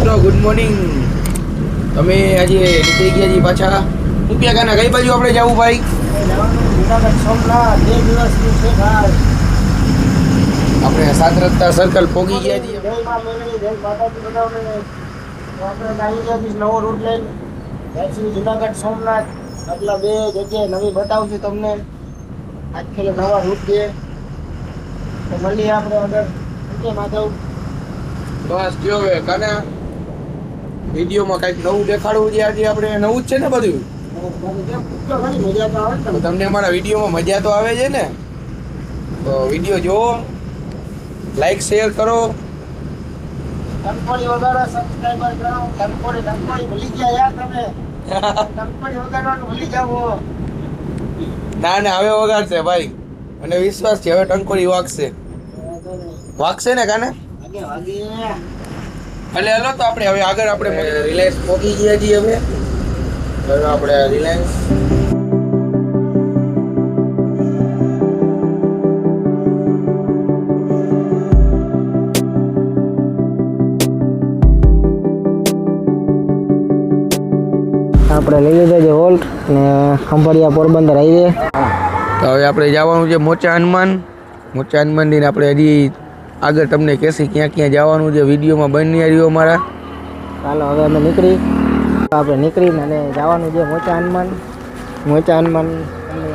મિત્રો good morning. તમે આજે નીકળી ગયા છીએ પાછા રૂપિયા કાના કઈ બાજુ આપણે જવું ભાઈ? આપણે સાત રસ્તા સર્કલ પહોંચી ગયા છીએ. નવો રૂટ લઈને જુનાગઢ સોમનાથ આટલા બે જગ્યાએ નવી બતાવું છું તમને. આજકાલ નવા રૂટ છે તો મળીએ આપણે આગળ. માધવ બસ કયો હવે કાના વિડીયોમાં કંઈક નવું દેખાડવું છે. આજે આપણે નવું જ છે ને બધું. મજા તો આવે ને. તમને અમારા વિડીયોમાં મજા તો આવે છે ને? તો વિડીયો જોવો, લાઈક શેર કરો. ટંકોડી વગાડો, સબસ્ક્રાઇબર કરો. ટંકોડી ભૂલી ગયા યાર તમે. ટંકોડી વગાડવાનું ભૂલી જાઓ. ના ના હવે વગાડશે ભાઈ, મને વિશ્વાસ છે હવે ટંકોડી વાગશે. વાગશે ને કાના? એટલે હાલો તો આપણે હવે આગળ આપણે રિલાયન્સ પહોંચી ગયા છીએ. હવે આપણે રિલાયન્સ આપણે લઈ લીધો છે હોલ્ટ ને ખંભાળિયા પોરબંદર હાઈવે. તો હવે આપણે જવાનું છે મોચા હનુમાન. મોચા હનુમાનથી આપણે હજી આગળ તમને કહેશી ક્યાં ક્યાં જવાનું છે. વિડીયોમાં બની રહ્યો અમારા. ચાલો હવે અમે આપણે નીકળીને અને જવાનું છે મોચા હનુમાન. મોચા હનુમાન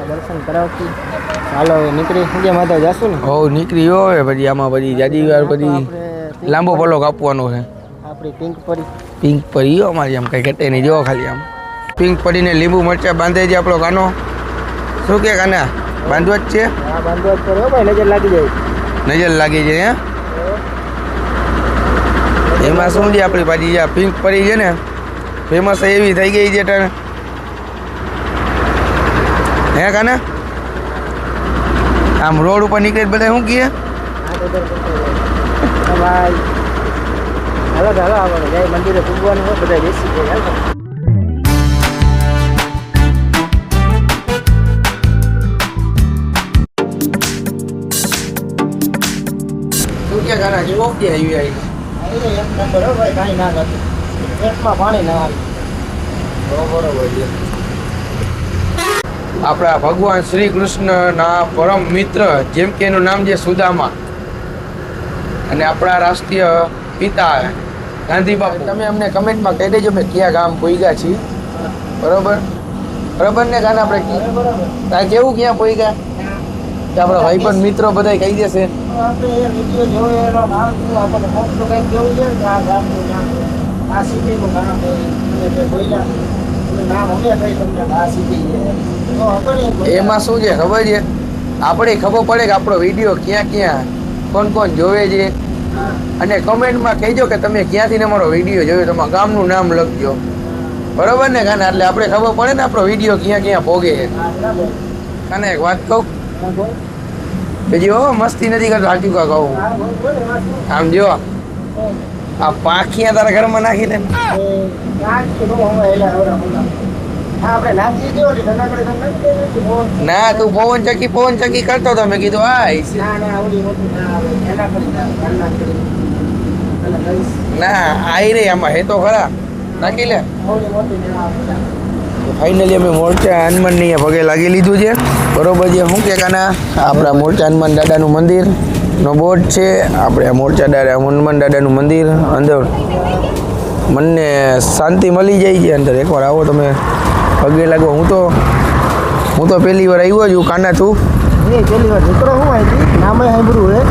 દર્શન કરાવતી. ચાલો હવે નીકળી જે માતા જશું ને. હો નીકળી હવે પછી આમાં પછી જાજી વાર પછી લાંબો પલો કાપવાનો છે. આપણી પિંક પરી અમારી આમ કઈ ઘટે નહીં. જોવો ખાલી આમ પિંક પરીને લીંબુ મરચા બાંધે છે આપણો કાનો. શું કે કાના બાંધવા જ છે? હા બાંધવા જ પડે ભાઈ, નજર લાગી જાય. નજર લાગી છે હે? એમાં શું છે આપણી પાછી આ પિંક પરી છે ને ફેમસ એવી થઈ ગઈ છે તને હે કાના? આમ રોડ ઉપર નીકળે બધા શું કહે? ભાઈ હાલો ચાલો આપણે જય મંદિરે પૂજવાનું હોય બધા બેસી જાય. શું કે કાના જેવો કે આવી એક નંબર હો ભાઈ, કાંઈ ના નથી. પેટમાં પાણી ના આવે. બરોબર છે. આપણા ભગવાન શ્રી કૃષ્ણના પરમ મિત્ર, જેમ કે એનું નામ છે સુદામા, અને આપણા રાષ્ટ્રીય પિતા ગાંધી બાપુ. તમે અમને કમેન્ટમાં કહી દેજો મેં કયા ગામ પહોંચ્યા છીએ. બરોબર બરોબર ને કાના? આપણે ત્યાં કેવું ક્યાં પહોંચ્યા કે આપણા ભાઈબંધ મિત્રો બધા કહી દેશે. આપણે એ વિડીયો જોયો એનો નામ શું આપણને મોટું કંઈક કેવું છે કે આ ગામનું નામ, આ સિટીનું નામ અને જે બોલ્યા એનું નામ અમે કહી તમને આ સિટી છે. તો આપણે એમાં શું છે ખબર છે? આપણે ખબર પડે કે આપણો વિડીયો ક્યાં ક્યાં કોણ કોણ જોવે છે, અને કમેન્ટમાં કહેજો કે તમે ક્યાંથી અમારો વિડીયો જોયો. તમારા ગામનું નામ લખજો. બરોબર ને કાના? એટલે આપણે ખબર પડે ને આપણો વિડીયો ક્યાં ક્યાં ભોગે છે. કાને એક વાત કહું? બીજી હો મસ્તી નથી કરતો, સાચું કા કહું? આમ જો આ પાખિયા તારા ઘરમાં નાખી દે. ના તું પવન ચકી કરતો તો મેં કીધું ના આઈ રે આમાં હે તો ખરા. નાખી લે. ફાઇનલી અમે મોરચા હનુમાનની પગે લાગી લીધું છે. બરોબર છે. શું કે કાના? આપણા મોરચા હનુમાન દાદાનું મંદિર નો બોર્ડ છે. આપણે મોરચા હનુમાન દાદાનું મંદિર અંદર મનને શાંતિ મળી જાય છે. અંદર એકવાર આવો તમે પગે લાગો. હું તો પહેલી વાર આવ્યો છું. કાના તું? પહેલી વાર દીકરો શું આવી નામે સાંભળ્યું હે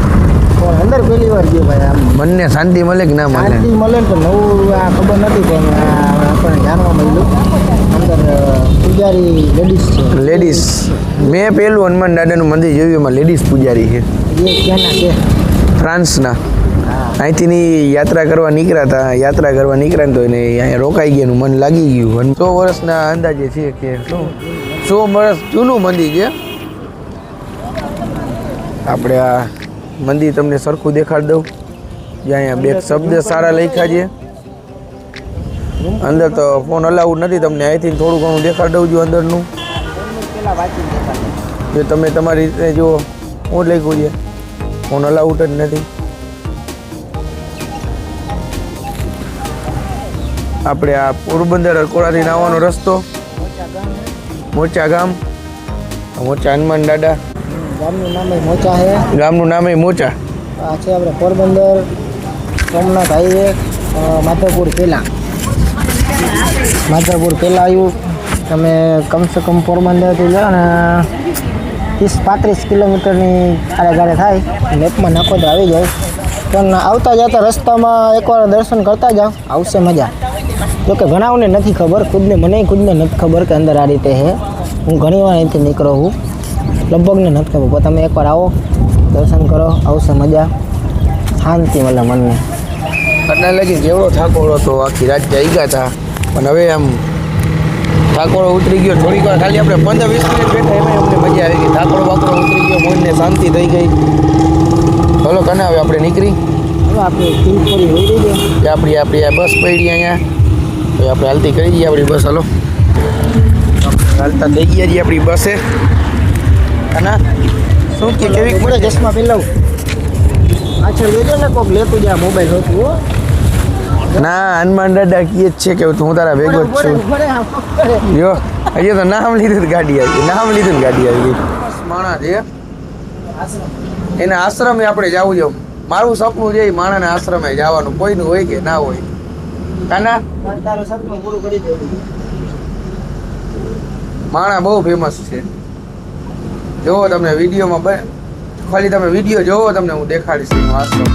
પણ અંદર પહેલી વાર ગયો ભાઈ. આમ મનને શાંતિ મળે કે ના મળે? શાંતિ મળે ને તો નવું આ ખબર નથી પણ આપણને જાણવા મળ્યું. અંદર પૂજારી લેડીઝ છે. મેં પેલું હનુમાન દાદાનું મંદિર જોયું, એમાં લેડીઝ પૂજારી છે. એ ક્યાંના છે? ફ્રાન્સના. અહીંથી યાત્રા કરવા નીકળ્યા ને તો એને અહીંયા રોકાઈ ગયાનું મન લાગી ગયું. 100 વર્ષના અંદાજે છે કે શું 100 વર્ષ જૂનું મંદિર છે. આપણે આ મંદિર તમને સરખું દેખાડી દઉં. જ્યાં અહીંયા બે શબ્દ સારા લખ્યા છે. અંદર તો ફોન અલાઉડ નથી. તમને અહીંથી થોડું ઘણું દેખાડી દઉં છું અંદરનું. જો તમે તમારી રીતે જુઓ શું લખ્યું છે. ફોન અલાઉડ જ નથી. આપણે આ પોરબંદર અરકોડાથી આવવાનો રસ્તો, મોચા ગામ, મોચા હનુમાન દાદા. ગામનું નામ મોચા છે. ગામનું નામ મોચા. આ છે આપણે પોરબંદર સોમનાથ હાઈવે, માધવપુર પહેલાં આવ્યું. તમે કમસે કમ પોરબંદરથી જાઓ ને 30-35 કિલોમીટરની આડે થાય. મેપમાં નાખો તો આવી જાય. પણ આવતા જતા રસ્તામાં એકવાર દર્શન કરતા જાઓ, આવશે મજા. જોકે ઘણાઓને નથી ખબર, મને નથી ખબર કે અંદર આ રીતે છે. હું ઘણી વાર અહીંથી નીકળું છું, લગભગને નથી ખબર. પણ તમે એકવાર આવો, દર્શન કરો, આવશે મજા, શાંતિ મળે મનને. ઘટના લગી જેવડો થાકોડો હતો, આખી રાત જાગ્યા હતા, પણ હવે આમ થાકોડો ઉતરી ગયો. થોડીક વાર ખાલી આપણે 15-20 મિનિટ બેઠા એમાં અમને મજા આવી ગઈ. થાકોડો બાકોડો ઉતરી ગયો, મનને શાંતિ થઈ ગઈ. ચલો કને હવે આપણે નીકળી. હવે આપણે તિલપુરી હોઈ રહી છે. આપણી આ બસ પડી અહીંયા, તો આપણે હાલતી કરી દઈએ આપણી બસ. હલો હાલતા થઈ ગયા છીએ આપણી બસે. અને શું કે કેવી પડે ચશ્મા પહેલાવું પાછળ જોજો ને કોક લેતું જાય મોબાઈલ હોતું. હો ના, હનુમાન દાદા કહે જ છે કે હું તારા ભેગો જ છું. જો હજી તો નામ લીધું ગાડી આવી ગઈ. માણા છે એના આશ્રમે આપણે જવું જવું. મારું સપનું છે એ માણાના આશ્રમે જવાનું, કોઈનું હોય કે ના હોય. કાના તારું સપનું પૂરું કરી દેવું. માણા બહુ ફેમસ છે. જોવો તમને વિડીયોમાં, ખાલી તમે વિડીયો જોવો, તમને હું દેખાડીશ એનો આશ્રમ.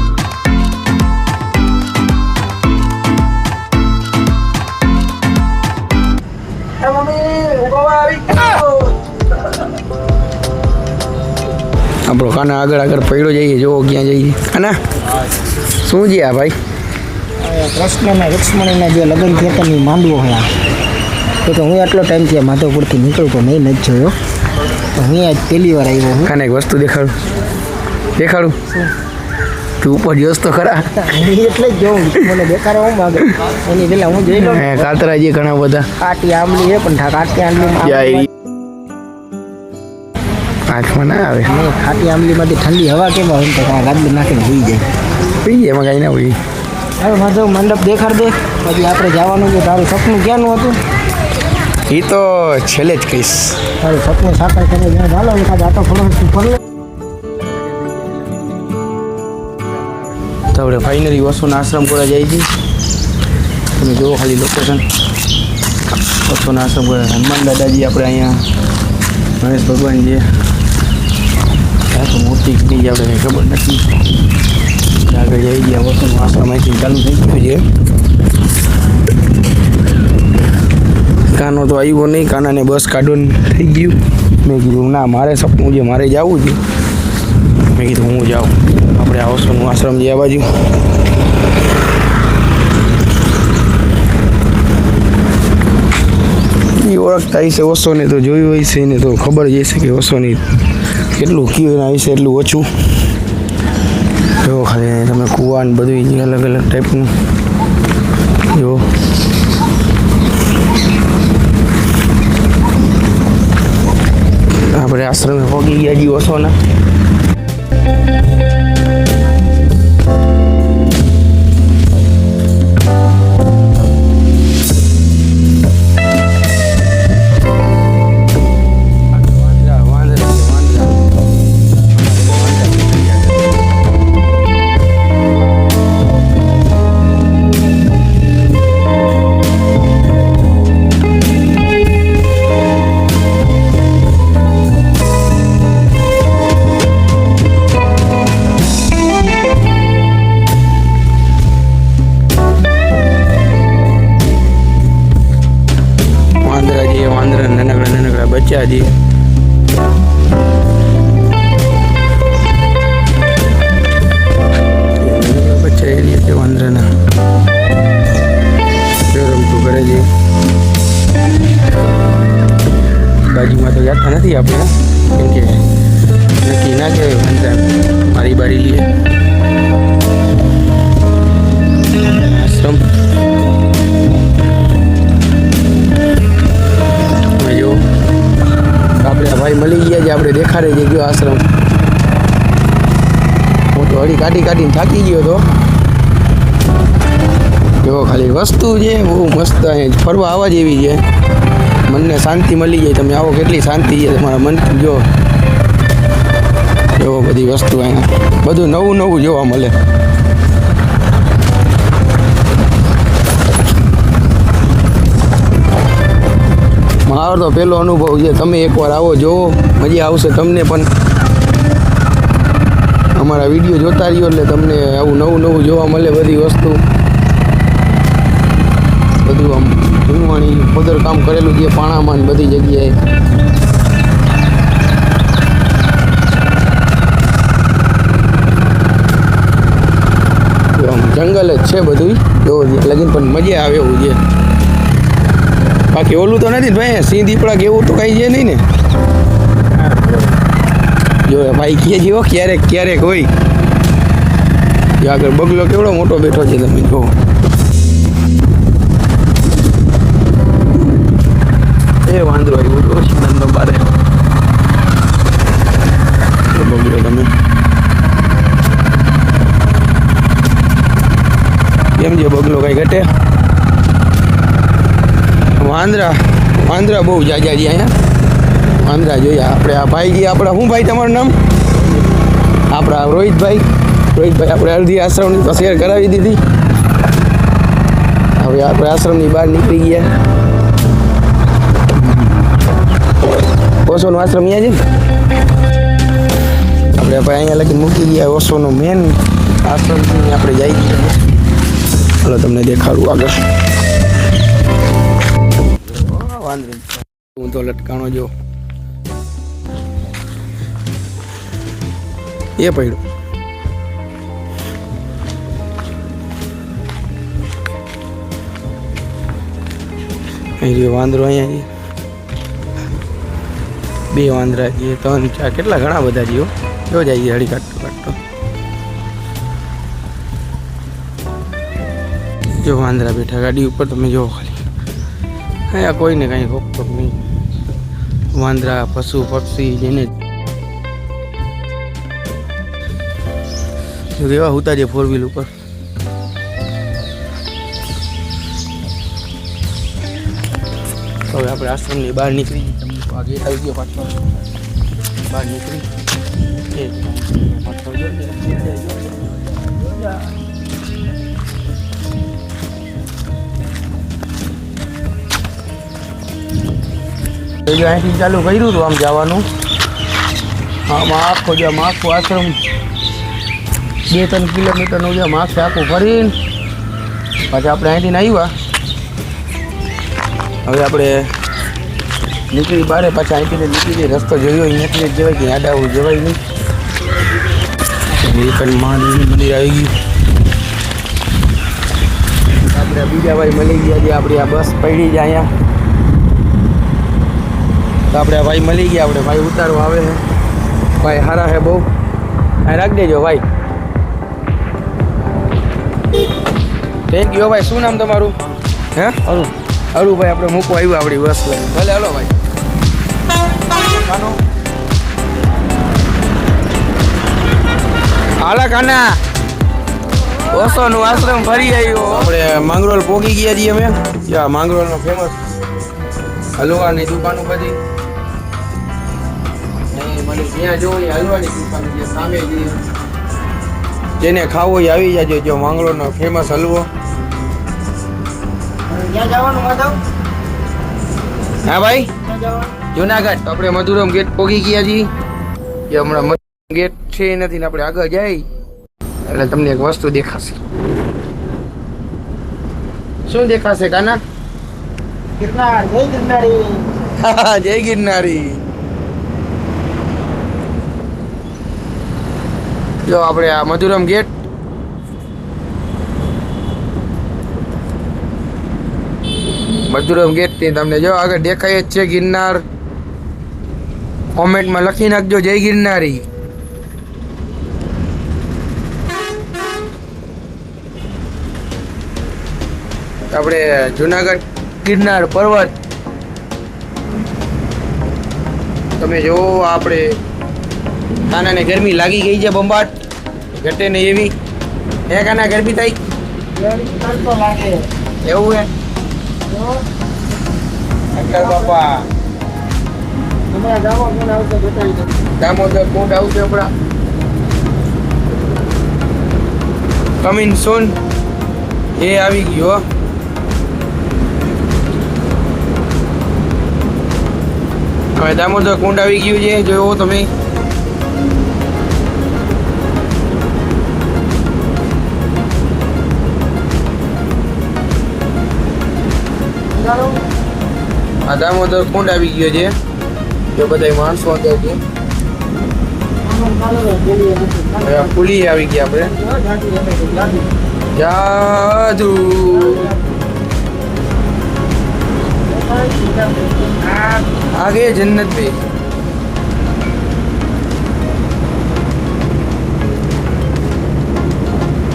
આપણો કાના આગળ પડ્યો જઈએ, જોવો ક્યાં જઈએ. કાના શું છે આ ભાઈ? કૃષ્ણ અને લક્ષ્મણના જે લગ્ન ખેતરની માંડવો હોય. તો હું એટલો ટાઈમથી માધવપુરથી નીકળું પણ મેં નથી જોયો. હું આજ પહેલી વાર આવ્યો હું. કાને એક વસ્તુ દેખાડું. તું ઉપર જોશ તો ખરા. એટલે જ જોઉં, મને દેખાડો હું માગે એની પહેલાં હું જોઈ લઉં. કાતરા જે ઘણા બધા કાટી આંબલી છે, પણ કાટી આંબલી આંખમાં ના આવે. ખાટી આંબલીમાંથી ઠંડી હવા કેમ આવે તો ગાદલું નાખીને હોઈ જાય. એમાં કાંઈ ના હોય. હવે માધવ મંડપ દેખાડ દે, પછી આપણે જવાનું છે. તારું સપનું ક્યાંનું હતું? એ તો છેલ્લે જ કહીશ. તારું સપનું સાકાર કરે જ્યાં ચાલો એખાદ આટો ફરો ફર લે. તો આપણે ફાઇનલી વસુના આશ્રમ કોરા જાય છે. તમે જુઓ ખાલી લોકેશન. વસુના આશ્રમ કોરા હનુમાન દાદાજી આપણે અહીંયા, ગણેશ ભગવાનજી. ત્યાં તો મૂર્તિ કીધી આપણે કંઈ ખબર નથી. આગળ જઈ ગયા. વસુનું આશ્રમ અહીંથી ચાલુ થઈ ગયું છે. કાનો તો આવ્યો નહીં, કાનાને બસ કાઢવાનું થઈ ગયું. મેં કીધું ના, મારે સપનું છે, મારે જવું છે. મેં કીધું હું જાઉં. આપણે આ વસુનું આશ્રમ જે આ બાજુ. એ ઓળખતા હશે ઓછોને, તો જોયું હોય છે ને તો ખબર જ હશે કે ઓછોની કેટલું કયું એના વિશે એટલું ઓછું. જો ખાલી તમે કુવા ને બધું અલગ અલગ ટાઈપનું જો. આપણે આશ્રમે પહોંચી ગયા છીએ ઓછોના. બચ્ચા હજી બચ્ચા એરિયા છે વાંદરાના. રમતું કરે છે. બાજુમાં તો જતા નથી આપણે, કેમ કે નક્કી ના કહેવાય. વાંદરા મારી બારી લઈએ. આશ્રમ જો આપણે ભાઈ મળી ગયા છે. આપણે દેખાડે છે ગયો આશ્રમ. હું તો હળી કાઢીને થાકી ગયો હતો. જો ખાલી વસ્તુ છે બહુ મસ્ત, અહીંયા ફરવા આવવા જેવી છે, મનને શાંતિ મળી જાય. તમે આવો કેટલી શાંતિ છે તમારા મન. જો જો બધી વસ્તુ અહીંયા બધું નવું નવું જોવા મળે. મારો તો પહેલો અનુભવ છે. તમે એકવાર આવો જોવો, મજા આવશે તમને પણ. અમારા વિડીયો જોતા રહ્યો એટલે તમને આવું નવું નવું જોવા મળે. બધી વસ્તુ બધું આમ જૂનવાણી ખોદર કામ કરેલું છે પાણામાં બધી જગ્યાએ. આમ જંગલ જ છે બધું જોવો લગીન, પણ મજા આવે એવું છે. બાકી ઓલું તો નથી ભાઈ, સિંહ દીપડા કેવું તો કઈ છે નહીં ને. જો ભાઈ કે જીવો ક્યારેક ક્યારેક હોય. આગળ બગલો કેવડો મોટો બેઠો છે તમે જો. એ વાંદરો આવ્યો તો સિંહનો બારે બગલો. તમે કેમ છે બગલો કઈ ઘટે? વાંદરા બહુ જાજા છે અહીંયા. વાંદરા જોયા આપણે. આ ભાઈ ગયા આપણા, શું ભાઈ તમારું નામ? આપણા રોહિતભાઈ. આપણે અડધી આશ્રમની તો શેર કરાવી દીધી. હવે આપણે આશ્રમની બહાર નીકળી ગયા. ઓશોનો આશ્રમ અહીંયા છે ને. આપણે ભાઈ અહીંયા લગી મૂકી ગયા. ઓશોનો મેન આશ્રમથી આપણે જઈ ગયા. ચાલો તમને દેખાડું આગળ. વાંદરી હું તો લટકાણો જો એ પડ્યું. અહીં રહ્યો વાંદરો. અહીંયા બે વાંદરા છે, 3 4 કેટલા ઘણા બધા જીવો જો જાય હળી કાઢતો કાઢતો. જો વાંદરા બેઠા ગાડી ઉપર. તમે જો ખાલી અહીંયા કોઈને કાંઈ રોકટોક નહીં. વાંદરા પશુ પક્ષી જેને કેવા હોતા છે 4 વ્હીલ ઉપર. હવે આપણે આશ્રમની બહાર નીકળી જઈએ. તમને આ ગેટ આવી ગયો પાછો. બહાર નીકળી અહીંથી ચાલુ કર્યું હતું આમ જવાનું. આમાં આખું આશ્રમ 2-3 કિલોમીટરનું છે. આખે આખું ફરીને પાછા આપણે અહીંથી આવ્યા. હવે આપણે નીકળી બારે પાછા અહીંથી નીકળી રસ્તો જોયો અહીંયાથી જ જવાય કે યાદ આવું જવાય નહીં. મહાદેવનું મંદિર આવી ગયું. આપણે બીજા ભાઈ મળી ગયા છે. આપણી આ બસ પડી જાય અહીંયા તો આપણે ભાઈ મળી ગયા. આપણે ભાઈ ઉતારવા આવે છે. ભાઈ સારા છે બહુ. અહીં રાખી દેજો ભાઈ. થેન્ક યુ ભાઈ. શું નામ તમારું? હે અરુભાઈ. આપણે મૂકવા આવ્યું આપણી બસ લઈને. ભલે હાલો ભાઈ. હાલા કાના ઓશોનું આશ્રમ ફરી આવ્યો. આપણે માંગરોળ પહોંચી ગયા છીએ અમે. ત્યાં માંગરોળનો ફેમસ હલવાની દુકાનો બધી. મને જ્યાં જોવો એ હલવાની દુકાન છે સામે. જેને ખાવો એ આવી જાજો. જો માંગરોળનો ફેમસ હલવો. ક્યાં જવાનું માધવ? હા ભાઈ જુનાગઢ. આપણે મધુરમ ગેટ પહોંચી ગયા છીએ. જે હમણાં મધુરમ ગેટ છે નથી ને આપણે આગળ જાય એટલે તમને એક વસ્તુ દેખાશે. શું દેખાશે કાના? ગિરનાર. જય ગિરનારી. જય ગિરનારી. જો આપણે આ મધુરમ ગેટ. મધુરમ ગેટ થી તમને જો આગળ દેખાય જ છે ગિરનાર. કોમેન્ટમાં લખી નાખજો જય ગિરનારી. આપણે જુનાગઢ ગિરનાર પર્વત. તમે જો આપણે કાનાને ગરમી લાગી ગઈ છે બંબાટ ઘટે ને એવી. હે કાના ગરમી થાય? તો લાગે એવું હે તો શંકર બાપા તમારા ગામમાં કોણ આવશે બતાવી દો. દામોદર કુંડ આવશે હમણાં કમિંગ સોન એ આવી ગયો હો. હવે દામોદર કુંડ આવી ગયું છે જોયો તમે ચાલો આ દામોદર કુંડ આવી ગયો છે જો બધા માણસો અંદર છે ચાલો બોલીએ હવે આ પુલી આવી ગયા આપણે જાદુ આગે જન્નત ભી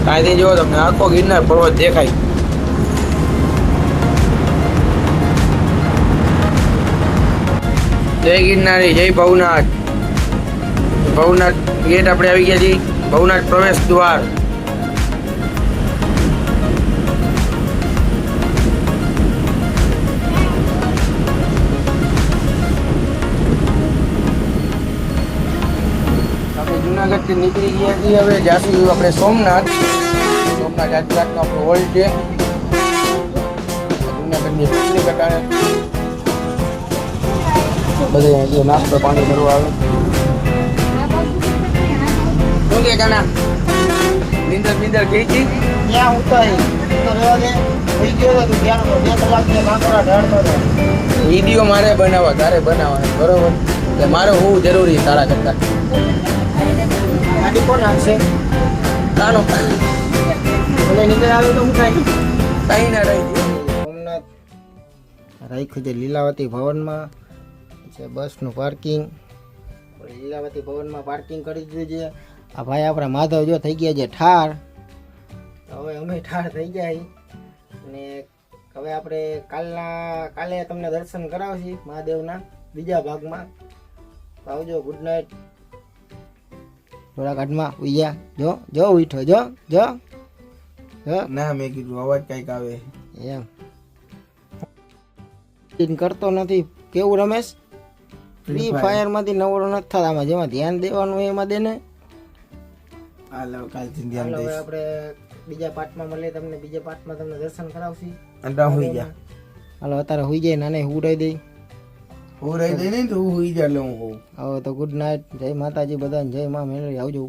કાંઈ જો તમને આખો ગિરનાર પર્વત દેખાય જય ગિરનારી જય ભવનાથ ભવનાથ ગેટ આપણે આવી ગયા છીએ ભવનાથ પ્રવેશ દ્વાર આપણે જુનાગઢથી નીકળી ગયા છીએ હવે જાશું આપણે સોમનાથ રાજકોટનો આપણો હોલ છે જુનાગઢની પિકનિક અટાણે બધે અહીંયા નાસ્તો પાણી ભરવા આવે શું કે કાના નીંદર કઈ હતી ત્યાં ઉતારી તો રહેવા દે થઈ ગયો તો ત્યાં 2 કલાક ને કાંકરા ઢાળતો હતો. વિડીયો મારે બનાવવા તારે બનાવવાનો બરોબર એટલે મારે હોવું જરૂરી તારા કરતા ગાડી કોણ હાંકશે? કાનો મને નીકળ આવે તો હું થાય કઈ ના રહી સોમનાથ રાખ્યું છે લીલાવતી ભવનમાં છે બસનું પાર્કિંગ લીલાવતી ભવનમાં પાર્કિંગ કરી દીધું છે. આ ભાઈ આપણા માધવ જો થઈ ગયા છે ઠાર તો હવે અમે ઠાર થઈ ગયા છીએ. અને હવે આપણે કાલે તમને દર્શન કરાવશી મહાદેવના બીજા ભાગમાં. આવજો ગુડ નાઇટ. થોડા કાઢમાં ઉઈયા જો ઉઠો જો ના મેં કીધું અવાજ કઈક આવે એમ કરતો નથી. કેવું રમેશ? ફ્રી ફાયર માંથી નવરો નથી થતા. આમાં જેમાં ધ્યાન દેવાનું હોય એમાં દે ને. હાલો કાલથી હવે આપણે બીજા પાર્ટમાં મળીએ. તમને બીજા પાર્ટમાં તમને દર્શન કરાવશી. અંડા હોઈ જા હાલો અત્યારે હોઈ જાય નાને હુડાઈ દઈ. હું રહી દઈ ને તો હું હોઈ જા એટલે હું હોઉં. હવે તો ગુડ નાઇટ. જય માતાજી બધાને. જય માં મેળવી આવજો.